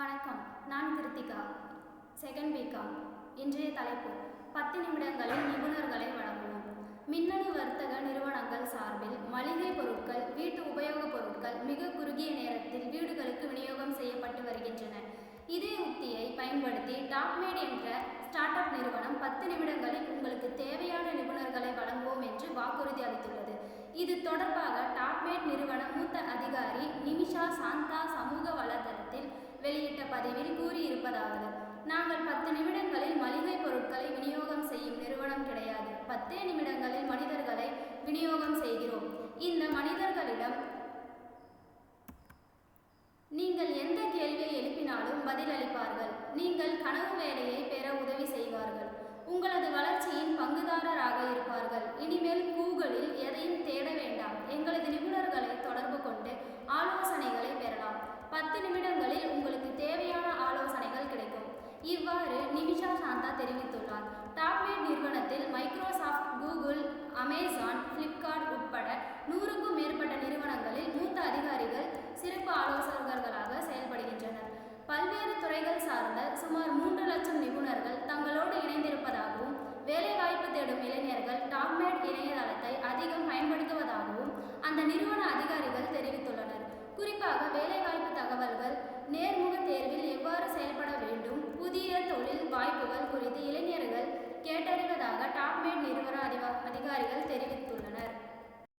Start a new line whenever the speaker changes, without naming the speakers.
வணக்கம். நான் Kiruthika, second BCom. இன்றைய தலைப்பு 10 நிமிடங்களில் நிபுணர்களை வழங்குவோம். மின்னணு வர்த்தக நிறுவனங்கள் சார்பில் மளிகை பொருட்கள், வீட்டு உபயோகப் பொருட்கள் மிக குறுகிய நேரத்தில் வீடுகளுக்கு விநியோகம் செய்யப்பட்டு வருகின்றன. இதே உத்தியை பயன்படுத்தி டாப்மேட் என்ற ஸ்டார்ட் அப் நிறுவனம் 10 நிமிடங்களில் உங்களுக்கு தேவையான நிபுணர்களை வழங்குவோம் என்று வாக்குறுதி அளித்துள்ளது. இது தொடர்பாக டாப்மேட் நிறுவன மூத்த அதிகாரி நிமிஷா சாந்தா சமூக வலைதளத்தில் வெளியிட்ட பதிவில் கூறியிருப்பதாவது: நாங்கள் 10 நிமிடங்களில் மளிகை பொருட்களை விநியோகம் செய்யும் நிறுவனம் கிடையாது. 10 நிமிடங்களில் மனிதர்களை விநியோகம் செய்கிறோம். இந்த மனிதர்களிடம் நீங்கள் எந்த கேள்வியை எழுப்பினாலும் பதிலளிப்பார்கள். நீங்கள் கனவு வேலையை பெற உதவி செய்வார்கள். உங்களது வளர்ச்சியின் பங்குதாரராக இருப்பார்கள். இனிமேல் கூகுளில் எதையும் தேட வேண்டாம். எங்களது நிபுணர்களை தொடர்பு கொண்டு ஆலோசனைகளை பெறலாம். 10 நிமிடங்களில் உங்களுக்கு தேவையான ஆலோசனைகள் கிடைக்கும். இவ்வாறு நிமிஷா சாந்தா தெரிவித்துள்ளார். டாப்மேட் நிறுவனத்தில் மைக்ரோசாஃப்ட், கூகுள், அமேசான், பிளிப்கார்ட் உட்பட 100க்கும் மேற்பட்ட நிறுவனங்களில் மூத்த அதிகாரிகள் சிறப்பு ஆலோசகர்களாக செயல்படுகின்றனர். பல்வேறு துறைகள் சார்ந்த சுமார் 3 லட்சம் நிபுணர்கள் தங்களோடு இணைந்திருப்பதாகவும், வேலைவாய்ப்பு தேடும் இளைஞர்கள் டாப்மேட் இணையதளத்தை அதிகம் பயன்படுத்துவதாகவும் அந்த நிறுவன அதிகாரிகள் தெரிவித்துள்ளனர். குறிப்பாக வேலைவாய்ப்பு தகவல்கள்